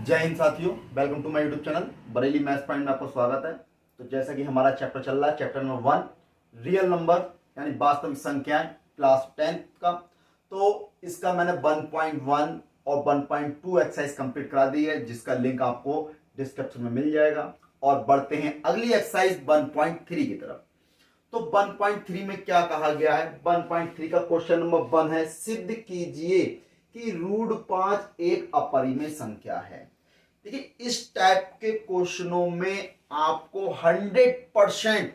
जय हिंद साथियों, welcome to my YouTube channel Bareilly maths point में आपका स्वागत है। तो जैसा कि हमारा चैप्टर चल रहा है, चैप्टर नंबर 1 रियल नंबर यानी वास्तविक संख्याएं क्लास 10th का। तो इसका मैंने 1.1 और 1.2 एक्सरसाइज कंप्लीट करा दी है, जिसका लिंक आपको डिस्क्रिप्शन में मिल जाएगा। और बढ़ते हैं अगली एक्सरसाइज 1.3 की तरफ। तो 1.3 में क्या कहा गया है? 1.3 का क्वेश्चन नंबर 1 है, सिद्ध कीजिए कि √5 एक अपरिमेय संख्या है। देखिए, इस टाइप के क्वेश्चनों में आपको 100%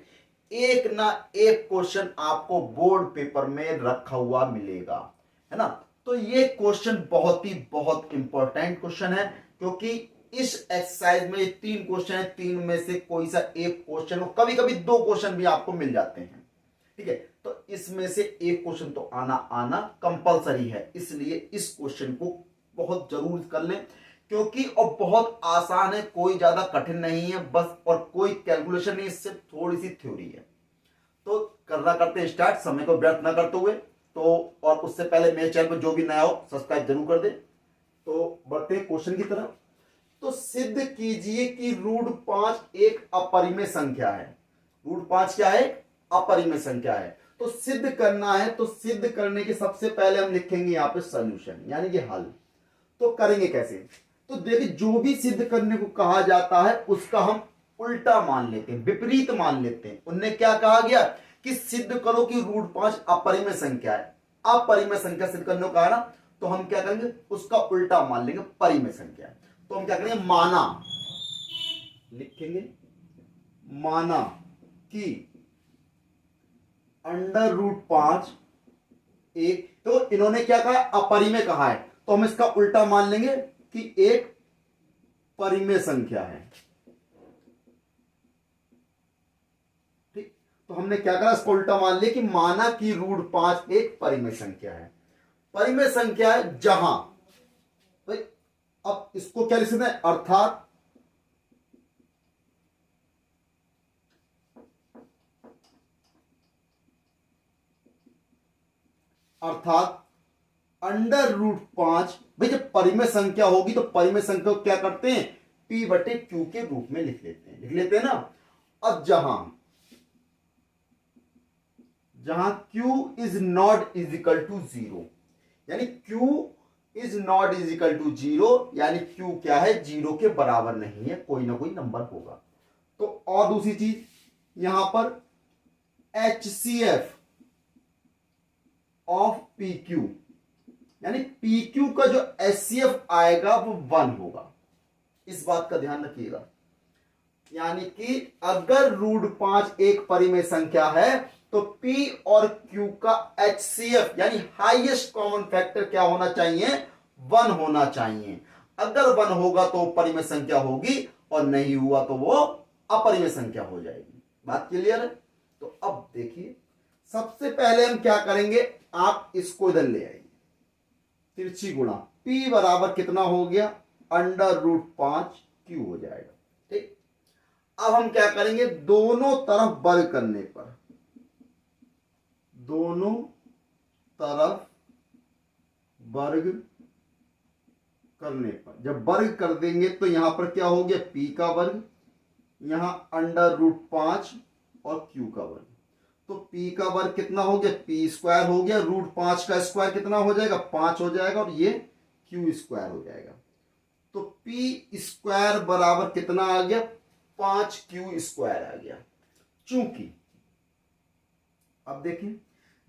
एक ना एक क्वेश्चन आपको बोर्ड पेपर में रखा हुआ मिलेगा, है ना। तो ये क्वेश्चन बहुत इंपॉर्टेंट क्वेश्चन है, क्योंकि इस एक्सरसाइज में 3 क्वेश्चन है, 3 में से कोई सा एक क्वेश्चन, कभी कभी 2 क्वेश्चन भी आपको मिल जाते हैं। ठीक है, तो इसमें से एक क्वेश्चन तो आना कंपलसरी है, इसलिए इस क्वेश्चन को बहुत जरूर कर लें, क्योंकि और बहुत आसान है, कोई ज्यादा कठिन नहीं है बस, और कोई कैलकुलेशन नहीं, सिर्फ थोड़ी सी थ्योरी है। तो करते हैं स्टार्ट, समय को व्यर्थ ना करते हुए। तो और उससे पहले मेरे चैनल पर जो भी नया हो सब्सक्राइब जरूर कर दे। तो बढ़ते हैं क्वेश्चन की तरफ। तो सिद्ध कीजिए कि √5 एक अपरिमेय संख्या है। √5 क्या है? अपरिमेय संख्या है। तो सिद्ध करना है, तो सिद्ध करने के सबसे पहले हम लिखेंगे यहां पे सॉल्यूशन, यानी कि हल। तो करेंगे कैसे? तो देखिए, जो भी सिद्ध करने को कहा जाता है उसका हम उल्टा मान लेते हैं, विपरीत मान लेते हैं। उनने क्या कहा गया कि सिद्ध करो कि √5 अपरिमेय संख्या है। अपरिमेय संख्या सिद्ध करने को कहा ना, तो हम क्या करेंगे, उसका उल्टा मान लेंगे, परिमेय संख्या। तो हम क्या करेंगे, माना, लिखेंगे माना कि √5 एक, तो इन्होंने क्या कहा, अपरिमेय कहा है, तो हम इसका उल्टा मान लेंगे कि एक परिमेय संख्या है। ठीक, तो हमने क्या करा, इसको उल्टा मान लिया कि माना कि √5 एक परिमेय संख्या है। परिमेय संख्या है जहां, भाई अब इसको क्या लिख सकते हैं, अर्थात √5, भाई जब परिमेय संख्या होगी तो परिमेय संख्या को क्या करते हैं, P/Q के रूप में लिख लेते हैं ना। अब जहां Q is not equal to 0, यानी Q is not equal to 0, यानी Q क्या है, 0 के बराबर नहीं है, कोई ना कोई नंबर होगा। तो और दूसरी चीज यहां पर HCF ऑफ PQ, यानी PQ का जो HCF आएगा वो 1 होगा। इस बात का ध्यान रखिएगा, यानी कि अगर √5 एक परिमेय संख्या है तो P और Q का HCF यानी हाईएस्ट कॉमन फैक्टर क्या होना चाहिए, 1 होना चाहिए। अगर 1 होगा तो परिमेय संख्या होगी, और नहीं हुआ तो वो अपरिमेय संख्या हो जाएगी। बात क्लियर है? तो अब देखिए, सबसे पहले हम क्या करेंगे, आप इसको इधर ले आइए, तिरछी गुणा, P बराबर कितना हो गया, √5Q हो जाएगा। ठीक, अब हम क्या करेंगे, दोनों तरफ वर्ग करने पर, दोनों तरफ वर्ग करने पर जब वर्ग कर देंगे तो यहां पर क्या हो गया, P का वर्ग, यहां √5 और Q का वर्ग। तो P का वर्ग कितना हो गया, P² हो गया, √5 का स्क्वायर कितना हो जाएगा, 5 हो जाएगा, और ये Q² हो जाएगा। तो P² बराबर कितना आ गया, 5Q² आ गया। चूंकि अब देखिए,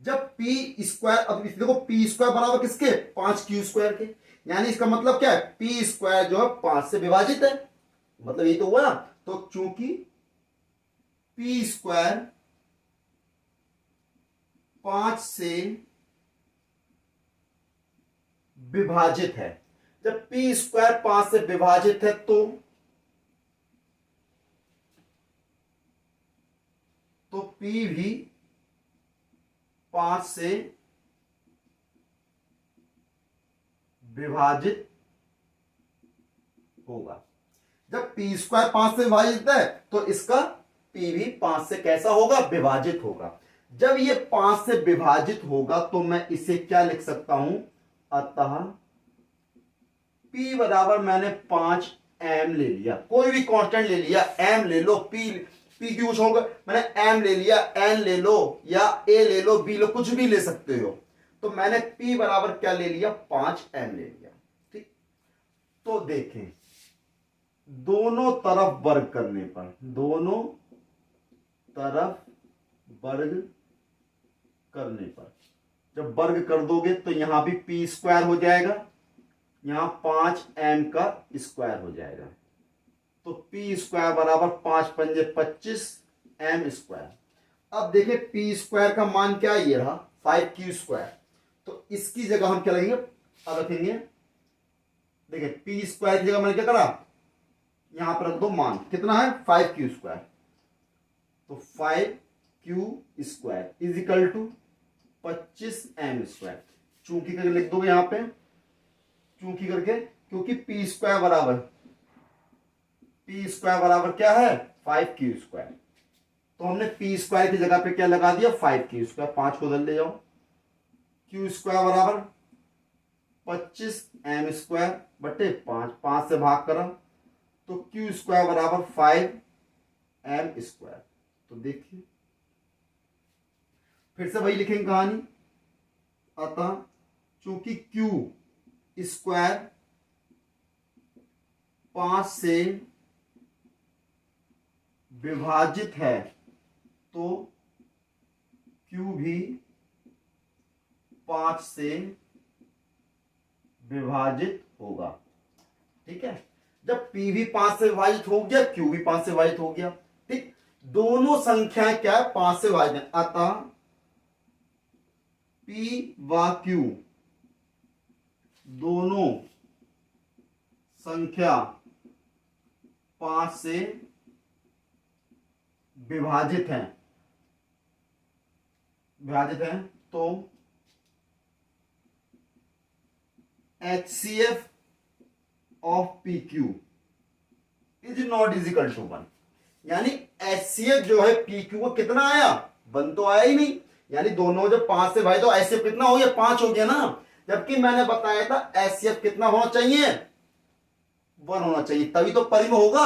जब P², अब देखो P² बराबर किसके, 5Q² के, यानी इसका मतलब क्या है, P² जो है 5 से विभाजित है, मतलब ये तो हुआ ना। तो चूंकि P² 5 से विभाजित है, जब P² 5 से विभाजित है तो P भी 5 से विभाजित होगा। जब P² 5 से विभाजित है तो इसका P भी 5 से कैसा होगा, विभाजित होगा। जब ये 5 से विभाजित होगा तो मैं इसे क्या लिख सकता हूं, अतः P बराबर मैंने 5 m ले लिया, कोई भी कांस्टेंट ले लिया, m ले लो, P की कुछ होगा, मैंने m ले लिया, n ले लो या a ले लो, b लो, कुछ भी ले सकते हो। तो मैंने P बराबर क्या ले लिया, 5 m ले लिया। ठीक, तो देखें दोनों तरफ वर्ग करने पर, दोनों तरफ वर्ग करने पर जब वर्ग कर दोगे तो यहां भी पी स्क्वायर हो जाएगा, यहां 5m का स्क्वायर हो जाएगा। तो पी स्क्वायर बराबर 5 पंजे 25 m स्क्वायर। अब देखिए पी स्क्वायर का मान क्या ये रहा 5q स्क्वायर, तो इसकी जगह हम क्या लगेंगे, अब रखेंगे, देखिए पी स्क्वायर की जगह मैंने क्या करा, यहां पर रख दो मान कितना है 5q स्क्वायर। तो 5q square is equal to 25m square. चूंकि करके लिख दोगे यहां पे, चूंकि करके, क्योंकि पी स्क्वायर बराबर क्या है 5q स्क्वायर। तो हमने पी स्क्वायर की जगह पे क्या लगा दिया 5q स्क्वायर, 5 को उधर ले जाओ, q स्क्वायर बराबर 25m स्क्वायर बटे 5, 5 से भाग करा तो q स्क्वायर बराबर 5m स्क्वायर। तो देखिए फिर से वही लिखेंगे कहानी, अतः चूंकि q स्क्वायर 5 से विभाजित है तो q भी 5 से विभाजित होगा। ठीक है, जब p भी 5 से विभाजित हो गया, q भी 5 से विभाजित हो गया। ठीक, दोनों संख्याएं क्या है 5 से विभाजित है, अतः p व q दोनों संख्या 5 से विभाजित हैं, तो HCF of PQ is not is equal to 1। यानी HCF जो है PQ को कितना आया, 1 तो आया ही नहीं, यानी दोनों जब 5 से भाई तो HCF कितना हो गया 5 हो गया ना, जबकि मैंने बताया था HCF कितना होना चाहिए 1 होना चाहिए, तभी तो परिमेय होगा।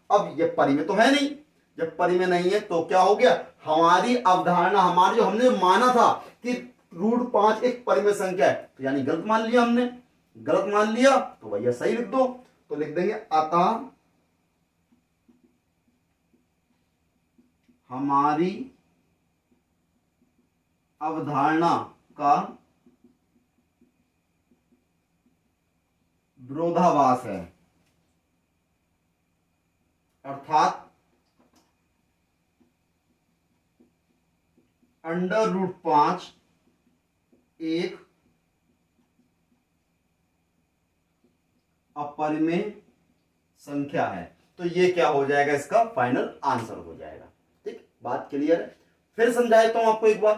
अब ये परिमेय तो है नहीं, जब परिमेय नहीं है तो क्या हो गया, हमारी अवधारणा, हमारी जो हमने माना था कि √5 एक परिमेय संख्या है, तो यानी गलत मान लिया हमने, गलत मान लिया तो भैया सही लिख दो। तो लिख देंगे अतः हमारी अवधारणा का विरोधाभास है, अर्थात √5 एक अपरिमेय संख्या है। तो ये क्या हो जाएगा, इसका फाइनल आंसर हो जाएगा। ठीक, बात क्लियर है। फिर समझाता हूं आपको एक बार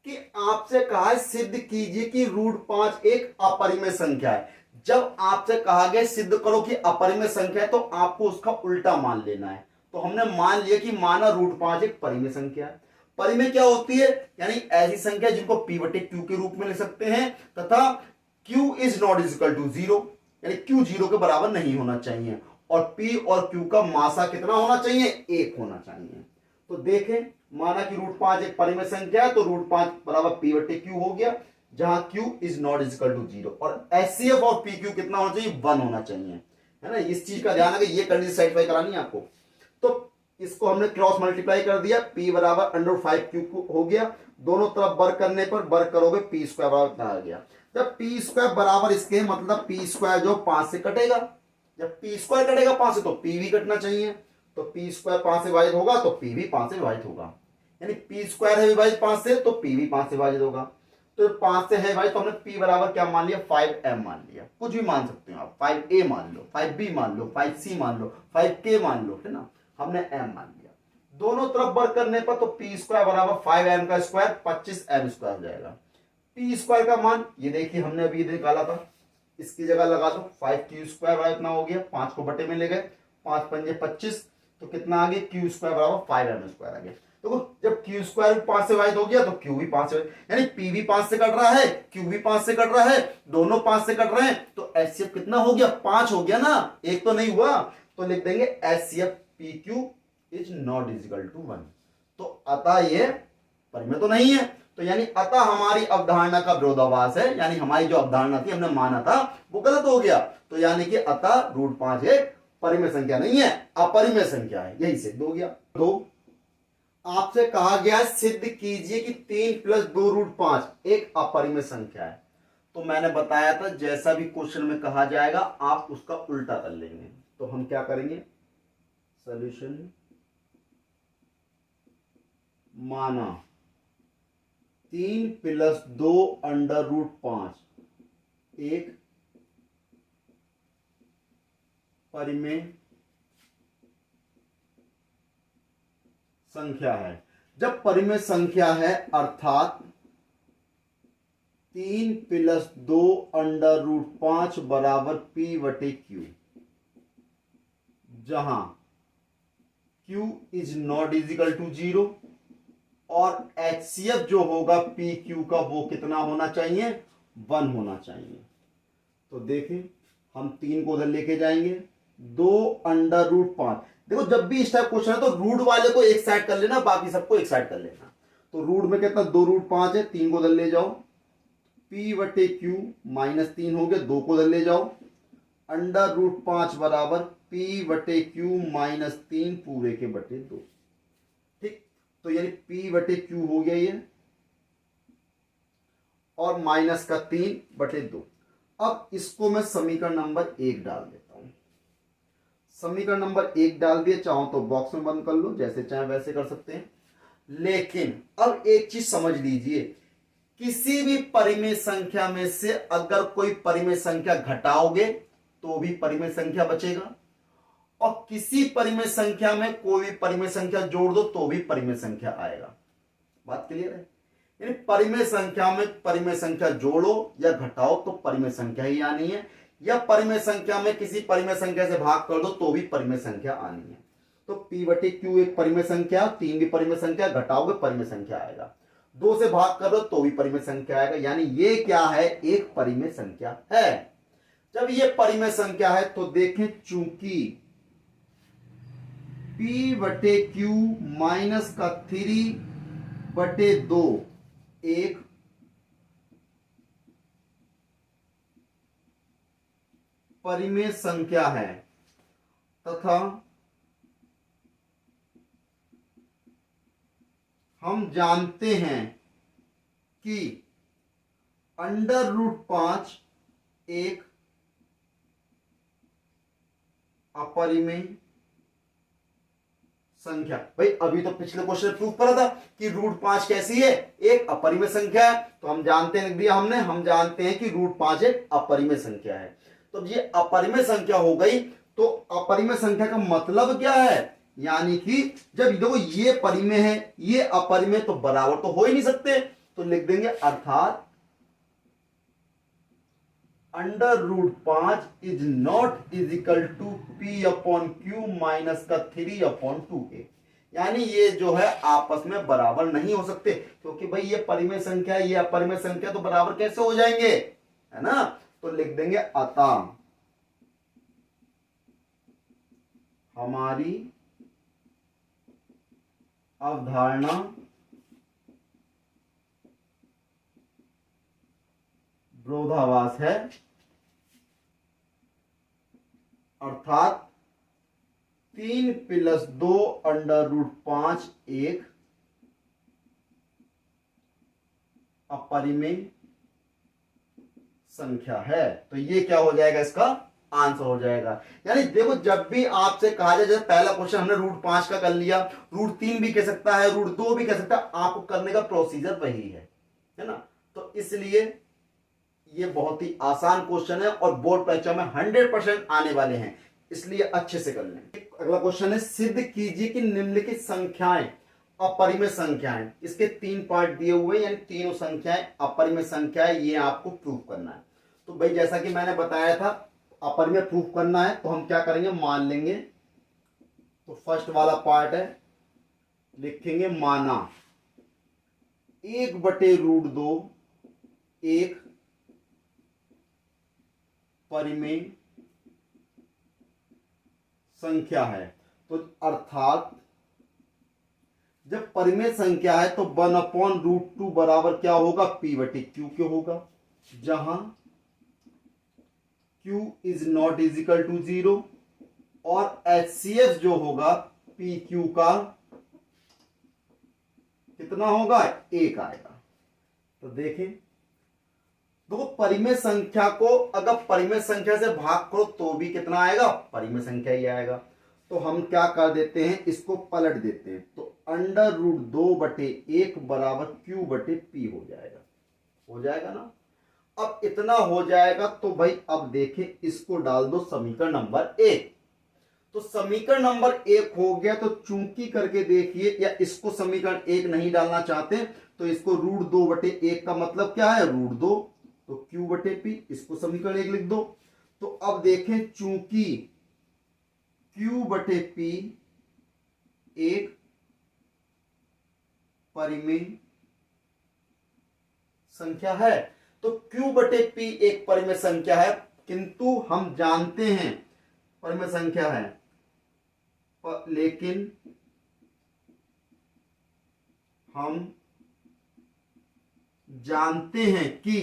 कि आपसे कहा है सिद्ध कीजिए कि √5 एक अपरिमेय संख्या है। जब आपसे कहा गया सिद्ध करो कि अपरिमेय संख्या है तो आपको उसका उल्टा मान लेना है। तो हमने मान लिया कि माना √5 एक परिमेय संख्या है। परिमेय क्या होती है, यानी ऐसी संख्या जिनको p बटे q के रूप में लिख सकते हैं, तथा q is not is equal to 0, यानी q 0 के बराबर नहीं होना चाहिए, और p और q का मासा कितना होना चाहिए, 1 होना चाहिए। तो देखें माना कि √5 एक परिमेय संख्या है, तो √5 बराबर p बटे q हो गया, जहां q is not is equal to 0, और HCF और PQ कितना होना चाहिए, 1 होना चाहिए, है ना। इस चीज का ध्यान है कि ये कंडीशन सेटिस्फाई करानी है आपको। तो इसको हमने क्रॉस मल्टीप्लाई कर दिया, p बराबर √5q हो गया, दोनों तरफ वर्ग करने पर वर्ग करोगे p स्क्वायर बराबर कितना आ गया। जब p स्क्वायर बराबर इसके मतलब p स्क्वायर जो 5 से कटेगा, जब p स्क्वायर कटेगा 5 से तो p भी कटना चाहिए, तो p स्क्वायर 5 से विभाजित होगा तो p भी 5 से विभाजित होगा, यानी p स्क्वायर है विभाजित 5 से तो p भी 5 से विभाजित होगा। तो 5 से है विभाजित तो हमने p बराबर क्या मान लिया, 5m मान लिया, कुछ भी मान सकते हो आप, 5a मान लो, 5b मान लो, 5c मान लो, 5k मान लो, है ना, हमने m मान लिया। दोनों तरफ वर्ग करने पर तो p स्क्वायर बराबर 5m का स्क्वायर 25m स्क्वायर हो जाएगा। p स्क्वायर का मान ये देखिए हमने अभी निकाला था, इसकी जगह लगा दो 5q स्क्वायर बराबर इतना हो गया, 5 को बटे में ले गए, 5 पंजे 25, तो कितना आ गया q स्क्वायर बराबर 5m स्क्वायर आ गया। देखो जब क्यू स्क्वायर 5 से विभाजित हो गया तो क्यू भी 5 से, यानी पी भी 5 से कट रहा है, क्यू भी 5 से कट रहा है, दोनों 5 से कट रहे हैं, तो एचसीएफ कितना हो गया? 5 हो गया ना, एक तो नहीं हुआ। तो लिख देंगे HCF P Q is not equal to 1। तो अतः ये परिमेय तो नहीं है, तो यानी अतः हमारी अवधारणा का विरोधाभास है, यानी हमारी जो अवधारणा थी हमने माना था वो गलत हो गया। तो यानी कि अतः √5 एक परिमेय संख्या नहीं है, अपरिमेय संख्या है। यही सिद्ध हो गया। दो, आपसे कहा गया सिद्ध कीजिए कि 3 + 2√5 एक अपरिमेय संख्या है। तो मैंने बताया था जैसा भी क्वेश्चन में कहा जाएगा आप उसका उल्टा कर लेंगे। तो हम क्या करेंगे? सॉल्यूशन माना 3 + 2√5 एक परिमेय संख्या है। जब परिमेय संख्या है अर्थात 3 + 2√5 बराबर p/q, जहां q is not equal to 0 और एचसीएफ जो होगा पी क्यू का वो कितना होना चाहिए? 1 होना चाहिए। तो देखें हम 3 को उधर लेके जाएंगे, 2√5। देखो जब भी इस टाइप क्वेश्चन है तो रूट वाले को एक साइड कर लेना, बाकी सबको एक साइड कर लेना। तो रूट में कितना? 2√5 है, 3 को उधर ले जाओ, p/q -3 हो गया, 2 को उधर ले जाओ, √5 बराबर p/q -3 पूरे के बटे 2। ठीक, तो यानी p/q हो गया ये, और -3/2। अब इसको मैं समीकरण नंबर 1 डाल देता हूं। समीकरण नंबर 1 डाल दिए, चाहो तो बॉक्स में बंद कर लो, जैसे चाहे वैसे कर सकते हैं। लेकिन अब एक चीज समझ लीजिए, किसी भी परिमेय संख्या में से अगर कोई परिमेय संख्या घटाओगे तो भी परिमेय संख्या बचेगा, और किसी परिमेय संख्या में कोई भी परिमेय संख्या जोड़ दो तो भी परिमेय संख्या आएगा। बात क्लियर है? यानी परिमेय संख्या में परिमेय संख्या जोड़ो या घटाओ तो परिमेय संख्या ही आनी है, या परिमेय संख्या में किसी परिमेय संख्या से भाग कर दो तो भी परिमेय संख्या आनी है। तो p/q एक परिमेय संख्या, 3 भी परिमेय संख्या, घटाओगे परिमेय संख्या आएगा, 2 से भाग कर दो तो भी परिमेय संख्या आएगा। यानी ये क्या है? एक परिमेय संख्या है। जब ये परिमेय संख्या है तो देखें, चूंकि p/q -3/2 एक परिमेय संख्या है तथा हम जानते हैं कि √5 एक अपरिमेय संख्या। भाई अभी तो पिछले क्वेश्चन में प्रूफ करा था कि √5 कैसी है? एक अपरिमेय संख्या है। तो हम जानते हैं, लिख दिया हमने, हम जानते हैं कि √5 एक अपरिमेय संख्या है। तो ये अपरिमेय संख्या हो गई। तो अपरिमेय संख्या का मतलब क्या है? यानी कि जब देखो ये परिमेय है, ये अपरिमेय, तो बराबर तो हो ही नहीं सकते। तो लिख देंगे अर्थात √5 is not equal to p/q -3/2a। यानी ये जो है आपस में बराबर नहीं हो सकते, क्योंकि भाई ये परिमेय संख्या, ये अपरिमेय संख्या, तो बराबर कैसे हो जाएंगे? है ना? तो लिख देंगे अतः हमारी अवधारणा विरोधाभास है, अर्थात 3 + 2√5 एक अपरिमेय संख्या है। तो ये क्या हो जाएगा? इसका आंसर हो जाएगा। यानी देखो जब भी आपसे कहा जाए, जैसे पहला क्वेश्चन हमने √5 का कर लिया, √3 भी कह सकता है, √2 भी कह सकता है, आपको करने का प्रोसीजर वही है ना? तो इसलिए ये बहुत ही आसान क्वेश्चन है और बोर्ड परीक्षा में 100% आने वाले हैं, इसलिए अच्छे से कर लें। अगला क्वेश्चन है, सिद्ध कीजिए कि निम्नलिखित संख्याएं अपरिमेय संख्याएं। इसके 3 पार्ट दिए हुए, यानी तीनों संख्याएं अपरिमेय संख्याएं, ये आपको प्रूफ करना है। तो भाई जैसा कि मैंने बताया था, अपरिमेय प्रूफ करना है तो हम क्या करेंगे? मान लेंगे। तो फर्स्ट वाला पार्ट है लिखेंगे माना 1/√2 एक परिमेय संख्या है। तो अर्थात जब परिमेय संख्या है तो 1/√2 बराबर क्या होगा, p/q के होगा, जहां q is not is equal to 0 और HCF जो होगा PQ का कितना होगा, 1 आएगा। तो देखें, देखो परिमेय संख्या को अगर परिमेय संख्या से भाग करो तो भी कितना आएगा, परिमेय संख्या ही आएगा। तो हम क्या कर देते हैं, इसको पलट देते हैं, तो √2/1 बराबर Q/P हो जाएगा ना। अब इतना हो जाएगा तो भाई अब देखें, इसको डाल दो समीकरण नंबर 1। तो समीकरण नंबर 1 हो गया। तो चूंकि करके देखिए, या इसको समीकरण 1 नहीं डालना चाहते तो इसको √2/1 का मतलब क्या है, √2, तो Q/P, इसको समीकरण 1 लिख दो। तो अब देखें, चूंकि Q/P एक परिमेय संख्या है, तो Q/P एक परिमेय संख्या है, किंतु हम जानते हैं परिमेय संख्या है, लेकिन हम जानते हैं कि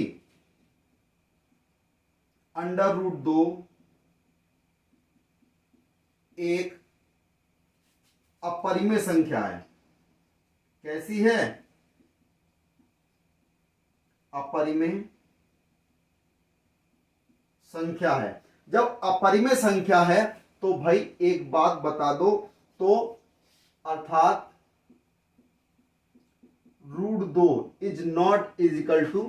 √2 एक अपरिमेय संख्या है। कैसी है, अपरिमेय संख्या है। जब अपरिमेय संख्या है तो भाई एक बात बता दो, तो अर्थात √2 is not is equal to,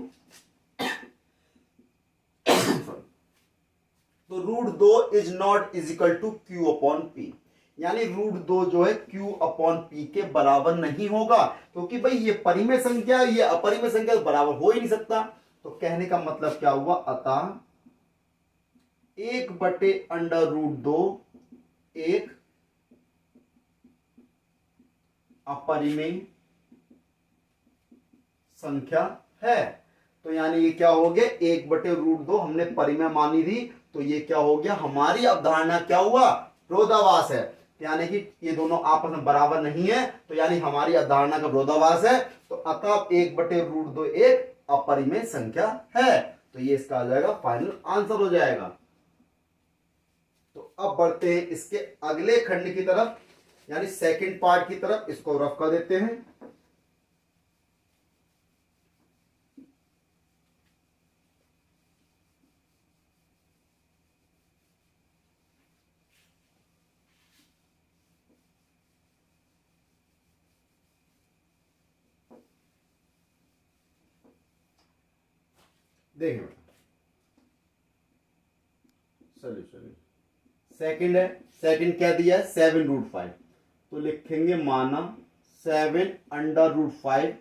तो √2 is not is equal to Q/P, यानी √2 जो है Q/P के बराबर नहीं होगा, क्योंकि भाई ये परिमेय संख्या, ये अपरिमेय संख्या बराबर हो ही नहीं सकता। तो कहने का मतलब क्या हुआ, अतः 1/√2 एक अपरिमेय संख्या है। तो यानी ये क्या हो गया, 1/√2 हमने परिमेय मानी थी, तो ये क्या हो गया, हमारी अवधारणा क्या हुआ, विरोधाभास है। यानी कि ये दोनों आपस में बराबर नहीं है, तो यानी हमारी अवधारणा का विरोधाभास है। तो अतः 1/√2 एक अपरिमेय संख्या है। तो ये इसका आ जाएगा फाइनल आंसर हो जाएगा। तो अब बढ़ते हैं इसके अगले खंड की तरफ, यानी सेकंड पार्ट की तरफ। इसको रफ कर देते हैं। देखें सोल्यूशन सेकंड है, सेकंड क्या दिया है, 7√5। तो लिखेंगे माना 7√5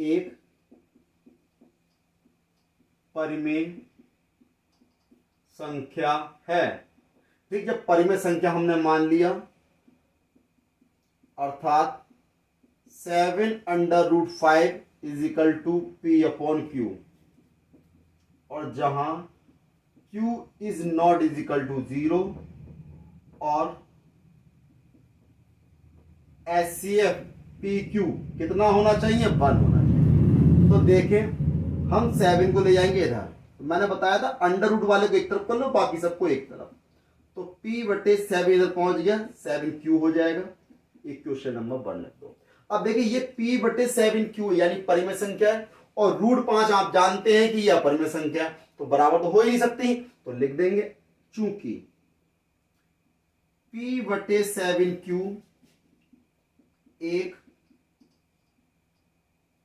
एक परिमेय संख्या है। ठीक, जब परिमेय संख्या हमने मान लिया, अर्थात 7√5 इज इक्वल टू P/Q, और जहां Q is not is equal to 0 और HCF PQ कितना होना चाहिए, 1 होना चाहिए। तो देखें, हम 7 को ले जाएंगे इधर, तो मैंने बताया था अंडर रूट वाले को एक तरफ कर लो, बाकी सबको एक तरफ। तो P/7 इधर पहुंच गया, 7Q हो जाएगा। इक्वेशन नंबर 1 लिख दो। अब देखिए, ये P/7Q यानी परिमेय संख्या है, और √5 आप जानते हैं कि यह अपरिमेय संख्या है, तो बराबर तो हो ही नहीं सकती। तो लिख देंगे, चूंकि P/7Q एक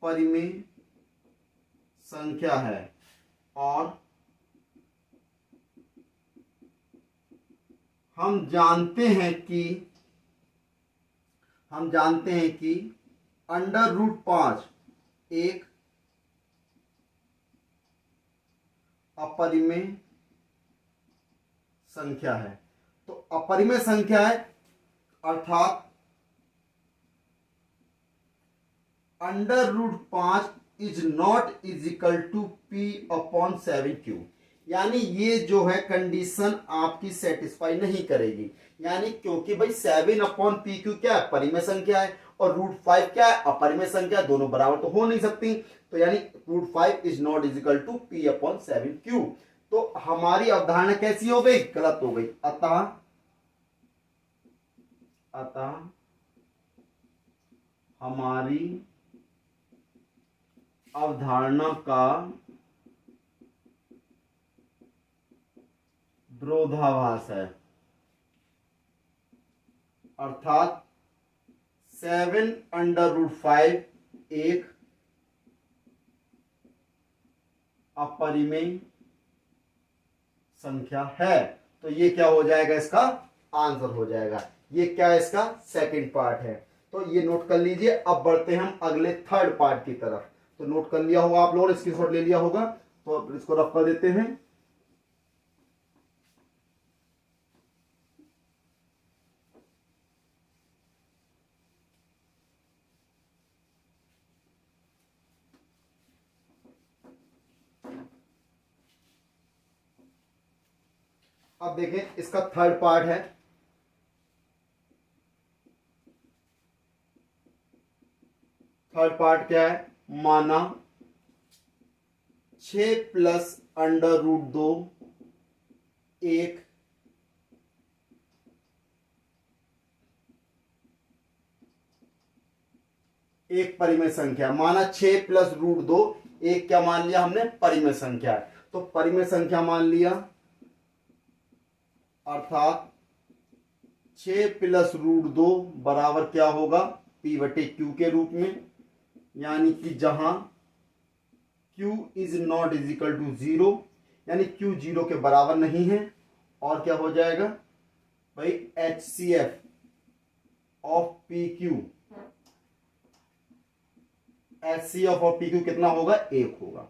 परिमेय संख्या है, और हम जानते हैं कि √5 एक अपरिमेय संख्या है। तो अपरिमेय संख्या है, अर्थात under root 5 is not is equal to p upon 7q। यानी ये जो है कंडीशन आपकी सेटिस्फाई नहीं करेगी, यानी क्योंकि भाई 7 अपॉन पी क्यू क्या है, परिमेय संख्या है, और रूट 5 क्या है, अपरिमेय संख्या, दोनों बराबर तो हो नहीं सकती। तो यानी root 5 is not is equal to p upon 7q। तो हमारी अवधारणा कैसी हो गई, गलत हो गई। अतः हमारी अवधारणा का विरोधाभास है, अर्थात 7 अंडर रूट 5 एक अपरिमेय संख्या है। तो ये क्या हो जाएगा, इसका आंसर हो जाएगा। ये क्या है, इसका सेकंड पार्ट है। तो ये नोट कर लीजिए। अब बढ़ते हैं हम अगले थर्ड पार्ट की तरफ। तो नोट कर लिया होगा आप लोगों ने, स्क्रीनशॉट ले लिया होगा, तो अब इसको रफ कर देते हैं। अब देखें, इसका थर्ड पार्ट है। थर्ड पार्ट क्या है, माना 6 प्लस अंडर रूट 2 एक परिमेय संख्या। माना 6 प्लस रूट 2 एक क्या मान लिया हमने, परिमेय संख्या है। तो परिमेय संख्या मान लिया, अर्थात 6 प्लस रूट 2 बराबर क्या होगा, पी बटे क्यू के रूप में। यानी कि जहां q is not is equal to 0, यानी q 0 के बराबर नहीं है। और क्या हो जाएगा भाई, HCF of PQ, HCF of PQ कितना होगा, 1 होगा।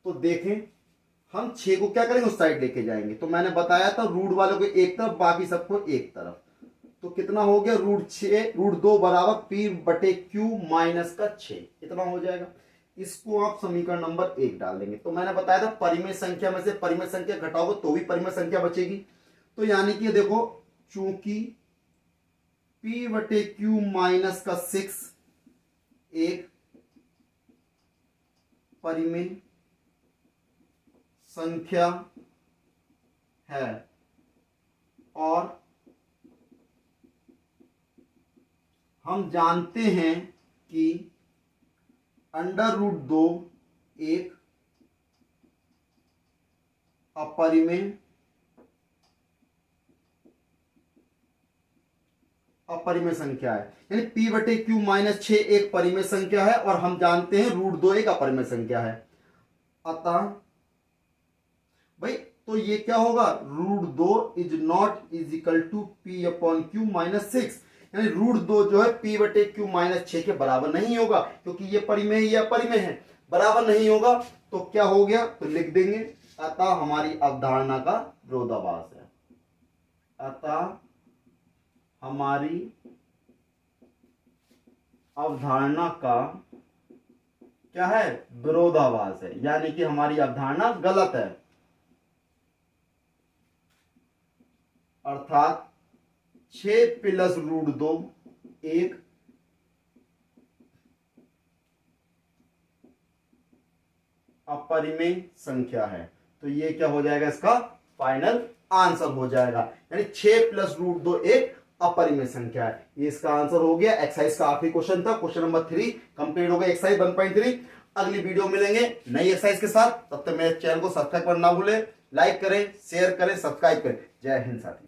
तो देखें, हम 6 को क्या करेंगे, उस साइड लेके जाएंगे। तो मैंने बताया था रूट वालों को एक तरफ, बाकी सबको एक तरफ। तो कितना हो गया, रूट 2 बराबर पी बटे क्यू माइनस का 6, इतना हो जाएगा। इसको आप समीकरण नंबर 1 डाल देंगे। तो मैंने बताया था परिमेय संख्या में से परिमेय संख्या घटाओगे तो भी परिमेय संख्या बचेगी। तो यानी कि देखो, चूंकि पी बटे क्यू माइनस का 6 एक परिमेय संख्या है, और हम जानते हैं कि अंडर रूट 2 एक अपरिमेय संख्या है। यानी p बटे क्यू माइनस 6 एक परिमेय संख्या है, और हम जानते हैं रूट 2 एक अपरिमेय संख्या है। अतः भाई, तो ये क्या होगा, root 2 is not is equal to p upon q minus 6। यानी रूट 2 जो है p बटे क्यू माइनस 6 के बराबर नहीं होगा, क्योंकि ये परिमेय या परिमेय है, बराबर नहीं होगा। तो क्या हो गया, तो लिख देंगे, अतः हमारी अवधारणा का विरोधाभास है। अतः हमारी अवधारणा का क्या है, विरोधाभास है, यानी कि हमारी अवधारणा गलत है। अर्थात 6 प्लस रूट 2 एक अपरिमेय संख्या है। तो ये क्या हो जाएगा, इसका फाइनल आंसर हो जाएगा। यानी 6 प्लस रूट 2 एक अपरिमेय संख्या है। ये इसका आंसर हो गया। एक्सरसाइज का आखिरी क्वेश्चन था, क्वेश्चन नंबर 3 कंप्लीट हो गया, एक्सरसाइज 1.3। अगली वीडियो मिलेंगे नई एक्सरसाइज के साथ। तब तक मेरे चैनल को सब्सक्राइब करना ना भूलें, लाइक करें, शेयर करें, सब्सक्राइब करें। जय हिंद साथी।